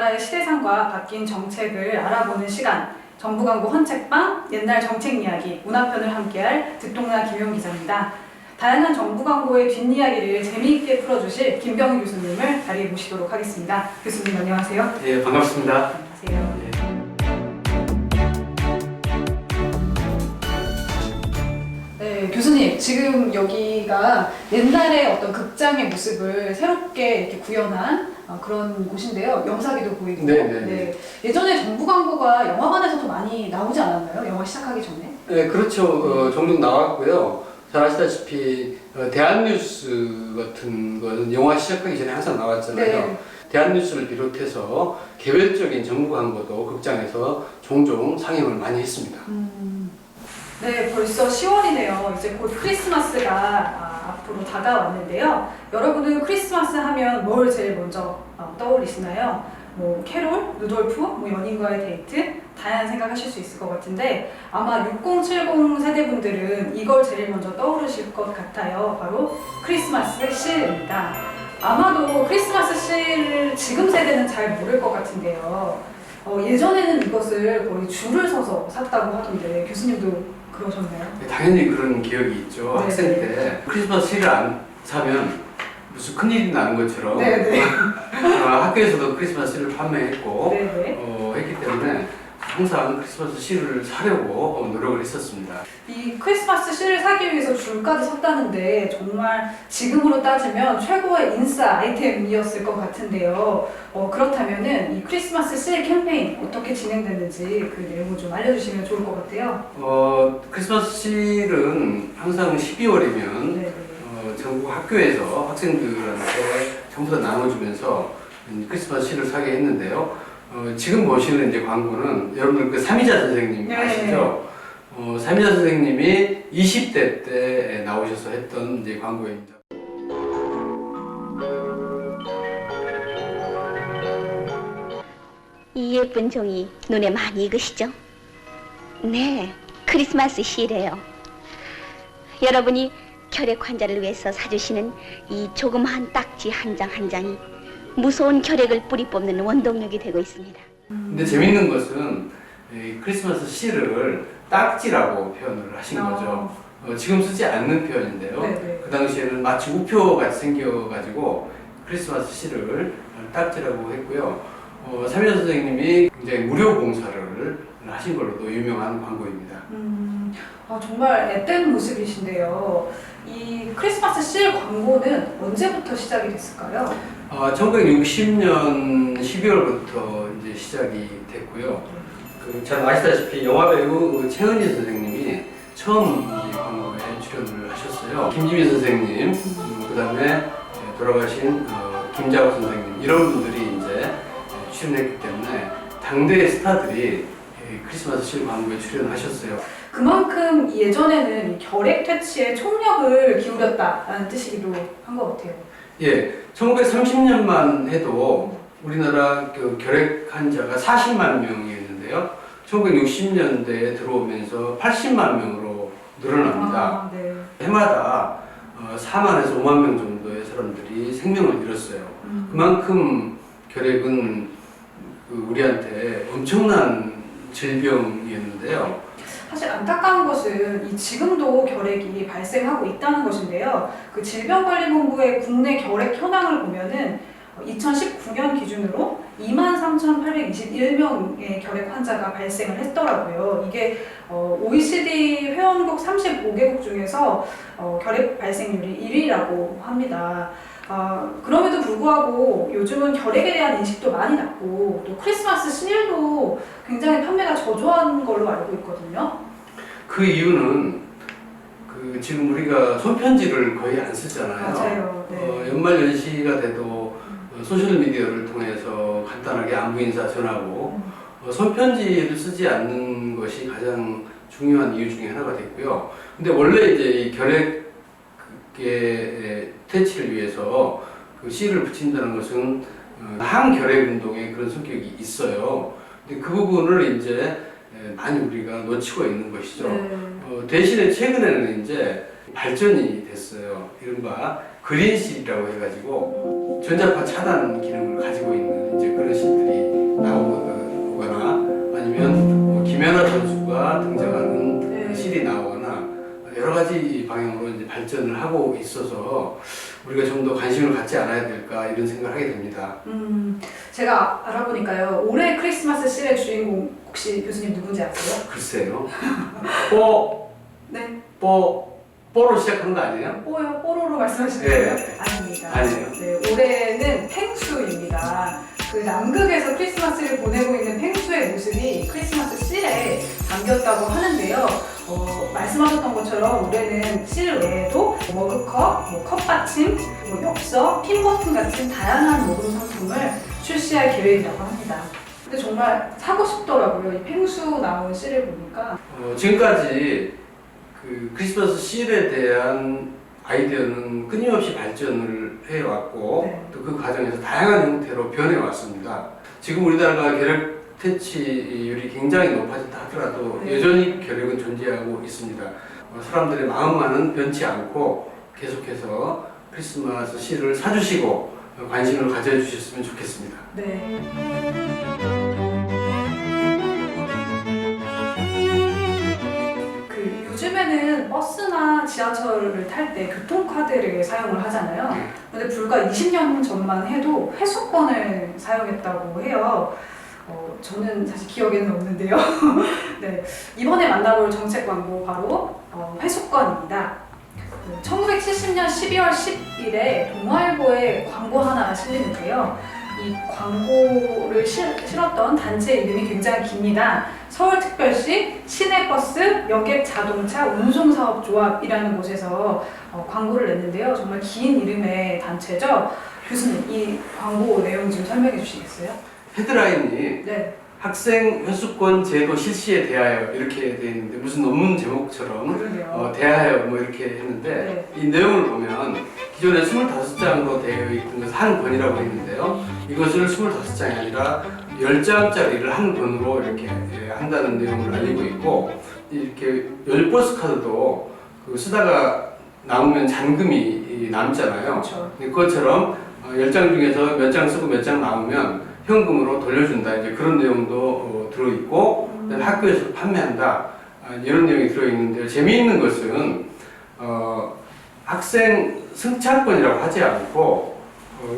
우리나라의 시대상과 바뀐 정책을 알아보는 시간, 정부광고 헌책방, 옛날 정책 이야기, 문화편을 함께할 듣동나 김용 기자입니다. 다양한 정부 광고의 뒷이야기를 재미있게 풀어주실 김병희 교수님을 자리에 모시도록 하겠습니다. 교수님 안녕하세요. 네, 반갑습니다. 안녕하세요. 네, 교수님 지금 여기가 옛날의 어떤 극장의 모습을 새롭게 이렇게 구현한 그런 곳인데요. 영사기도 보이고. 네. 예전에 정부 광고가 영화관에서도 많이 나오지 않았나요? 영화 시작하기 전에? 네, 그렇죠. 종종 나왔고요. 잘 아시다시피 대한뉴스 같은 거는 영화 시작하기 전에 항상 나왔잖아요. 네. 대한뉴스를 비롯해서 개별적인 정부 광고도 극장에서 종종 상영을 많이 했습니다. 네, 벌써 10월이네요. 이제 곧 크리스마스가 앞으로 다가왔는데요. 여러분은 크리스마스 하면 뭘 제일 먼저 떠올리시나요? 뭐 캐롤, 루돌프, 뭐 연인과의 데이트, 다양한 생각하실 수 있을 것 같은데 아마 6070 세대분들은 이걸 제일 먼저 떠오르실 것 같아요. 바로 크리스마스 실입니다. 아마도 크리스마스 실을 지금 세대는 잘 모를 것 같은데요. 예전에는 이것을 거의 줄을 서서 샀다고 하던데 교수님도 그러셨나요? 당연히 그런 기억이 있죠. 네. 학생 때 크리스마스 실을 안 사면 무슨 큰일이 나는 것처럼 학교에서도 크리스마스 실을 판매했고 했기 때문에 항상 크리스마스 실을 사려고 노력을 했었습니다. 이 크리스마스 실을 사기 위해서 줄까지 섰다는데 정말 지금으로 따지면 최고의 인싸 아이템이었을 것 같은데요. 그렇다면은 이 크리스마스 실 캠페인 어떻게 진행됐는지 그 내용을 좀 알려주시면 좋을 것 같아요. 크리스마스 실은 항상 12월이면 전국 학교에서 학생들한테 전부 다 나눠주면서 크리스마스 실을 사게 했는데요. 지금 보시는 이제 광고는 여러분들 그 삼이자 선생님 아시죠? 삼이자 선생님이 20대 때 나오셔서 했던 이제 광고입니다. 이 예쁜 종이 눈에 많이 익으시죠? 네, 크리스마스 시래요. 여러분이 결핵 환자를 위해서 사주시는 이 조그마한 딱지 한 장 한 장이 무서운 결핵을 뿌리 뽑는 원동력이 되고 있습니다. 근데 재밌는 것은 이 크리스마스 실을 딱지라고 표현을 하신 거죠. 지금 쓰지 않는 표현인데요. 그 당시에는 마치 우표같이 생겨가지고 크리스마스 실을 딱지라고 했고요. 삼이자 선생님이 굉장히 무료 봉사를 하신 걸로도 유명한 광고입니다. 정말 앳된 모습이신데요. 이 크리스마스 실 광고는 언제부터 시작이 됐을까요? 1960년 12월부터 이제 시작이 됐고요. 잘 아시다시피 영화배우 최은희 선생님이 처음 이 광고에 출연을 하셨어요. 김지미 선생님, 그 다음에 돌아가신 김자호 선생님 이런 분들이 이제 출연했기 때문에 당대의 스타들이 크리스마스 실 광고에 출연하셨어요. 그만큼 예전에는 결핵 퇴치에 총력을 기울였다라는 뜻이기도 한 것 같아요. 예, 1930년만 해도 우리나라 결핵 환자가 40만 명이었는데요. 1960년대에 들어오면서 80만 명으로 늘어납니다. 해마다 4만에서 5만 명 정도의 사람들이 생명을 잃었어요. 그만큼 결핵은 우리한테 엄청난 질병이었는데요. 사실 안타까운 것은 지금도 결핵이 발생하고 있다는 것인데요. 그 질병관리본부의 국내 결핵 현황을 보면은 2019년 기준으로 23,821명의 결핵 환자가 발생을 했더라고요. 이게 OECD 회원국 35개국 중에서 결핵 발생률이 1위라고 합니다. 그럼에도 불구하고 요즘은 결핵에 대한 인식도 많이 낮고 또 크리스마스 실도 굉장히 판매가 저조한 걸로 알고 있거든요. 그 이유는 지금 우리가 손편지를 거의 안 쓰잖아요. 맞아요. 연말 연시가 돼도 소셜미디어를 통해서 간단하게 안부 인사 전하고 손편지를 쓰지 않는 것이 가장 중요한 이유 중에 하나가 됐고요. 근데 원래 이제 이 결핵의 퇴치를 위해서 그 실을 붙인다는 것은 항결핵 운동에 그런 성격이 있어요. 근데 그 부분을 이제 많이 우리가 놓치고 있는 것이죠. 대신에 최근에는 이제 발전이 됐어요. 이른바 그린실이라고 해가지고 전자파 차단 기능을 가지고 있는 이제 그런 실들이 실이 나오거나 여러 가지 방향으로 이제 발전을 하고 있어서 우리가 좀 더 관심을 갖지 않아야 될까 이런 생각을 하게 됩니다. 제가 알아보니까요. 올해 크리스마스 실의 주인공 혹시 교수님 누군지 아세요? 글쎄요. 네. 뽀로 시작하는 거 아니에요? 뽀로로 말씀하시는 네. 거예요? 아닙니다. 아니에요. 네, 올해는 펭수입니다. 그 남극에서 크리스마스를 보내고 있는 펭수의 모습이 크리스마스 실에 담겼다고 하는데요. 말씀하셨던 것처럼 올해는 실 외에도 머그컵, 컵받침, 엽서, 핀 버튼 같은 다양한 모금 상품을 출시할 계획이라고 합니다. 근데 정말 사고 싶더라고요. 이 펭수 나온 실을 보니까. 지금까지 그 크리스마스 실에 대한 아이디어는 끊임없이 발전을 해왔고 네. 또 그 과정에서 다양한 형태로 변해왔습니다. 지금 우리나라가 결핵 퇴치율이 굉장히 높아졌다 하더라도 네. 여전히 결핵은 존재하고 있습니다. 사람들의 마음만은 변치 않고 계속해서 크리스마스 실을 사주시고 관심을 가져주셨으면 좋겠습니다. 네. 요즘에는 버스나 지하철을 탈 때 교통카드를 사용을 하잖아요. 근데 불과 20년 전만 해도 회수권을 사용했다고 해요. 저는 사실 기억에는 없는데요. 네, 이번에 만나볼 정책 광고 바로 회수권입니다. 1970년 12월 10일에 동아일보에 광고 하나가 실리는데요. 이 광고를 실었던 단체 이름이 굉장히 깁니다. 서울특별시 시내버스 여객자동차 운송사업조합이라는 곳에서 광고를 냈는데요. 정말 긴 이름의 단체죠. 교수님, 이 광고 내용 좀 설명해 주시겠어요? 헤드라인이 네. 학생 회수권 제도 실시에 대하여 이렇게 돼 있는데 무슨 논문 제목처럼 그러네요. 대하여 뭐 이렇게 했는데 네. 이 내용을 보면 기존에 25장으로 되어 있던 것을 한 권이라고 했는데요. 이것을 25장이 아니라 10장짜리를 한 권으로 이렇게 한다는 내용을 알리고 있고 이렇게 연료버스 카드도 그 쓰다가 남으면 잔금이 남잖아요. 그렇죠. 그것처럼 10장 중에서 몇 장 쓰고 몇 장 남으면 현금으로 돌려준다 이제 그런 내용도 들어있고 학교에서 판매한다 이런 내용이 들어있는데 재미있는 것은 학생 승차권이라고 하지 않고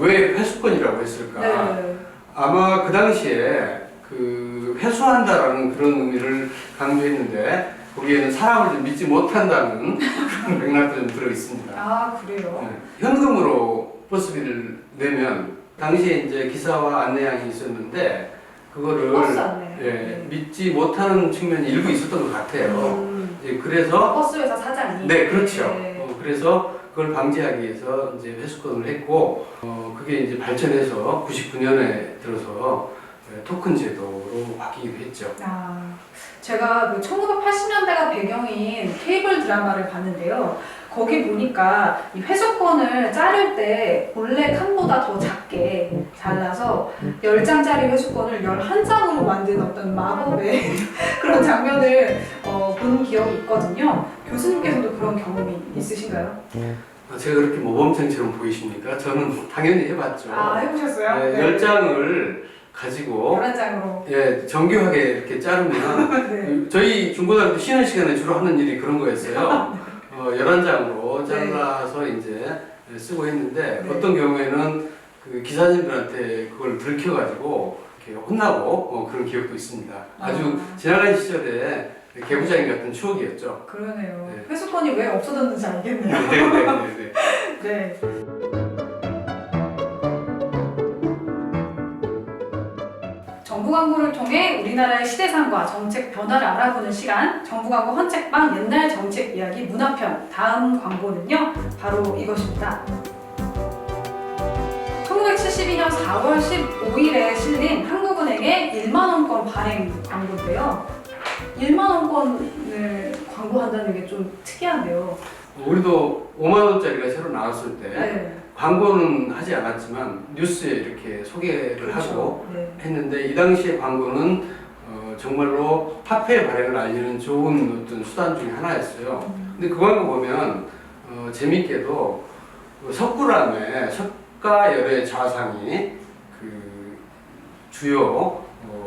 왜 회수권이라고 했을까? 네. 아마 그 당시에 그 회수한다라는 그런 의미를 강조했는데 거기에는 사람을 좀 믿지 못한다는 그런 맥락도 좀 들어있습니다. 아, 그래요? 네. 현금으로 버스비를 내면 당시에 이제 기사와 안내양이 있었는데 그거를 버스 안내. 예, 믿지 못하는 측면이 일부 있었던 것 같아요. 예, 그래서 버스 회사 사장이. 네, 그렇죠. 네. 그래서 그걸 방지하기 위해서 이제 회수권을 했고 그게 이제 발전해서 99년에 들어서 토큰 제도로 바뀌기도 했죠. 제가 그 1980년대가 배경인 케이블 드라마를 봤는데요. 거기 보니까 이 회수권을 자를 때 본래 칸보다 더 작게 잘라서 10장짜리 회수권을 11장으로 만든 어떤 마법의 그런 장면을 본 기억이 있거든요. 교수님께서도 그런 경험이 있으신가요? 제가 그렇게 모범생처럼 보이십니까? 저는 당연히 해봤죠. 해보셨어요? 네, 10장을 가지고 11장으로. 예, 정교하게 이렇게 자르면 네. 저희 중고등학교 쉬는 시간에 주로 하는 일이 그런 거였어요. 11장으로 잘라서 이제 쓰고 했는데 네. 어떤 경우에는 그 기사님들한테 그걸 들켜가지고 이렇게 혼나고 그런 기억도 있습니다. 아주 지나간 시절에 개구장이 같은 추억이었죠. 그러네요. 네. 회수권이 왜 없어졌는지 알겠네요. 네네네. 네. 정부 광고를 통해 우리나라의 시대상과 정책 변화를 알아보는 시간, 정부 광고 헌책방 옛날 정책 이야기 문화편. 다음 광고는요, 바로 이것입니다. 1972년 4월 15일에 실린 한국은행의 1만원권 발행 광고인데요. 1만원권을 광고한다는 게 좀 특이한데요. 우리도 5만원짜리가 새로 나왔을 때 네. 광고는 하지 않았지만 뉴스에 이렇게 소개를 그렇죠. 하고 네. 했는데 이 당시의 광고는 정말로 화폐 발행을 알리는 좋은 어떤 수단 중에 하나였어요. 근데 그 광고 보면 재밌게도 석굴암에 석가열의 좌상이 그 주요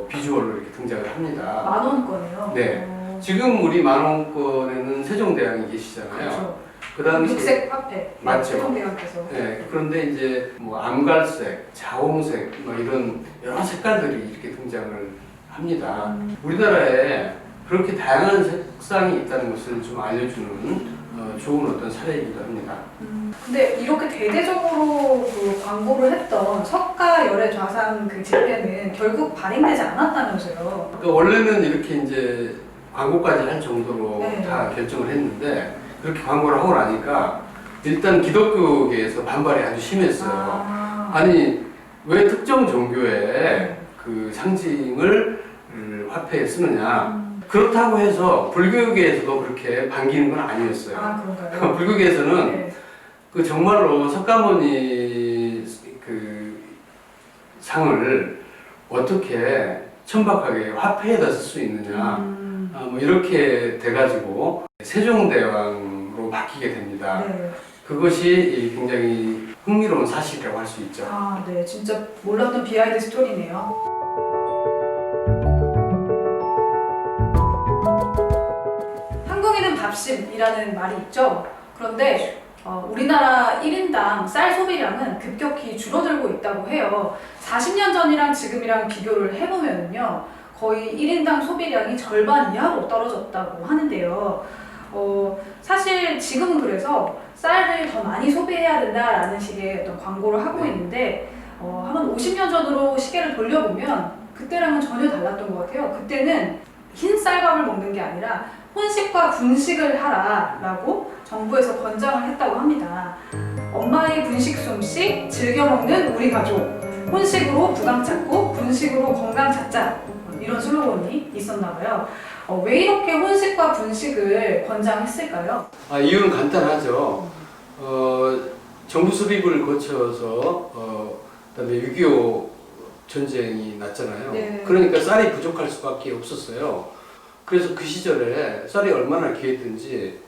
비주얼로 이렇게 등장을 합니다. 10,000원권이요? 네. 지금 우리 만원권에는 세종대왕이 계시잖아요. 그렇죠. 그 당시 육색 화폐. 맞죠. 세종대왕께서. 네, 그런데 이제 뭐 암갈색, 자홍색 뭐 이런 여러 색깔들이 이렇게 등장을 합니다. 우리나라에 그렇게 다양한 색상이 있다는 것을 좀 알려주는 좋은 어떤 사례이기도 합니다. 근데 이렇게 대대적으로 그 광고를 했던 석가 열애 좌상 그 집회는 결국 발행되지 않았다면서요. 그러니까 원래는 이렇게 이제 광고까지 할 정도로 네. 다 결정을 했는데 그렇게 광고를 하고 나니까 일단 기독교계에서 반발이 아주 심했어요. 아니 왜 특정 종교의 그 상징을 화폐에 쓰느냐? 그렇다고 해서 불교계에서도 그렇게 반기는 건 아니었어요. 아, 그런가요? 불교계에서는 네. 그 정말로 석가모니 그 상을 어떻게 천박하게 화폐에다 쓸 수 있느냐, 뭐 이렇게 돼가지고 세종대왕으로 바뀌게 됩니다. 네. 그것이 굉장히 흥미로운 사실이라고 할 수 있죠. 아, 네. 진짜 몰랐던 비하인드 스토리네요. 한국인은 밥심이라는 말이 있죠. 그런데 우리나라 1인당 쌀 소비량은 급격히 줄어들고 있다고 해요. 40년 전이랑 지금이랑 비교를 해보면요. 거의 1인당 소비량이 절반 이하로 떨어졌다고 하는데요. 사실 지금은 그래서 쌀을 더 많이 소비해야 된다라는 식의 어떤 광고를 하고 있는데 한 50년 전으로 시계를 돌려보면 그때랑은 전혀 달랐던 것 같아요. 그때는 흰 쌀밥을 먹는 게 아니라 혼식과 분식을 하라라고 정부에서 권장을 했다고 합니다. 엄마의 분식 솜씨 즐겨 먹는 우리 가족, 혼식으로 부강 찾고 분식으로 건강 찾자, 이런 슬로건이 있었나 봐요. 왜 이렇게 혼식과 분식을 권장했을까요? 이유는 간단하죠. 정부 수립을 거쳐서 그다음에 6.25 전쟁이 났잖아요. 네. 그러니까 쌀이 부족할 수밖에 없었어요. 그래서 그 시절에 쌀이 얼마나 귀했든지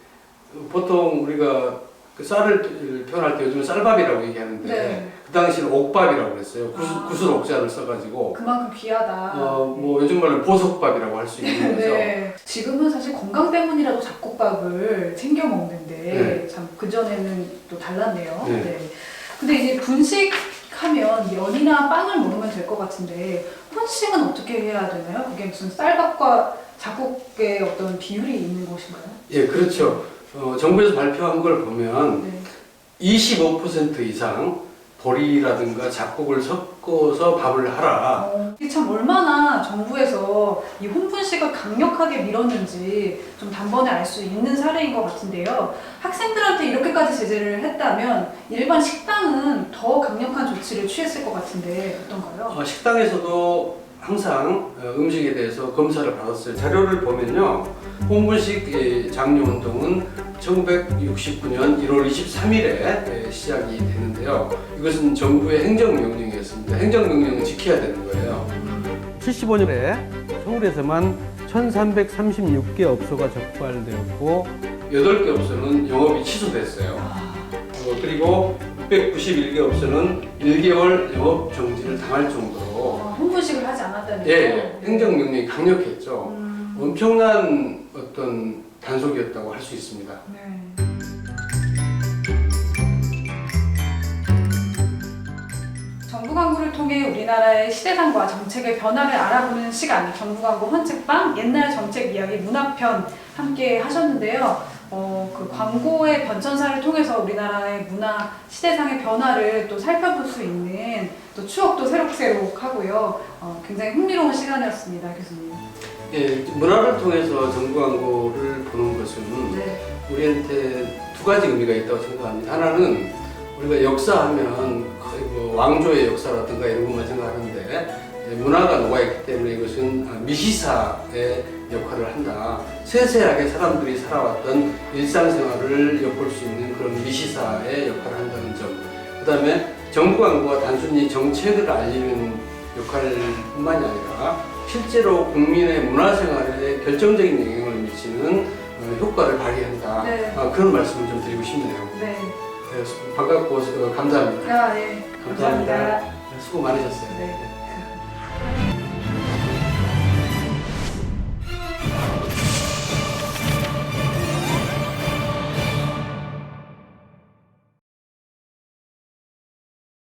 보통 우리가 그 쌀을 표현할 때 요즘 쌀밥이라고 얘기하는데 네. 그 당시는 옥밥이라고 그랬어요. 구슬 옥자를 써가지고 그만큼 귀하다. 뭐 요즘 말로 보석밥이라고 할 수 있는 거죠. 네. 지금은 사실 건강 때문이라도 잡곡밥을 챙겨 먹는데 네. 참 그전에는 또 달랐네요. 네. 네. 근데 이제 분식하면 면이나 빵을 먹으면 될 것 같은데 혼식은 어떻게 해야 되나요? 그게 무슨 쌀밥과 잡곡의 어떤 비율이 있는 것인가요? 예, 그렇죠. 정부에서 발표한 걸 보면 네. 25% 이상 보리라든가 잡곡을 섞어서 밥을 하라. 이게 참 얼마나 정부에서 이 혼분식을 강력하게 밀었는지 좀 단번에 알 수 있는 사례인 것 같은데요. 학생들한테 이렇게까지 제재를 했다면 일반 식당은 더 강력한 조치를 취했을 것 같은데 어떤가요? 식당에서도 항상 음식에 대해서 검사를 받았어요. 자료를 보면요. 혼분식 장려운동은 1969년 1월 23일에 시작이 되는데요. 이것은 정부의 행정명령이었습니다. 행정명령은 지켜야 되는 거예요. 75년에 서울에서만 1336개 업소가 적발되었고 8개 업소는 영업이 취소됐어요. 그리고 691개 업소는 1개월 영업 정지를 당할 정도로 혼분식을 하지 않았다는 예, 행정명령이 강력했죠. 엄청난 어떤 단속이었다고 할 수 있습니다. 네. 정부 광고를 통해 우리나라의 시대상과 정책의 변화를 알아보는 시간, 정부 광고 헌책방 옛날 정책 이야기 문화편 함께 하셨는데요. 그 광고의 변천사를 통해서 우리나라의 문화 시대상의 변화를 또 살펴볼 수 있는 또 추억도 새록새록 하고요. 굉장히 흥미로운 시간이었습니다, 교수님. 예, 문화를 통해서 정부 광고를 보는 것은 네. 우리한테 두 가지 의미가 있다고 생각합니다. 하나는 우리가 역사하면 거의 뭐 왕조의 역사라든가 이런 것만 생각하는데 문화가 녹아있기 때문에 이것은 미시사의 역할을 한다. 세세하게 사람들이 살아왔던 일상생활을 엿볼 수 있는 그런 미시사의 역할을 한다는 점. 그 다음에 정부 광고가 단순히 정책을 알리는 역할뿐만이 아니라 실제로 국민의 문화생활에 결정적인 영향을 미치는 효과를 발휘한다. 네. 그런 말씀을 좀 드리고 싶네요. 네. 반갑고 감사합니다. 네. 감사합니다. 수고 많으셨어요. 네.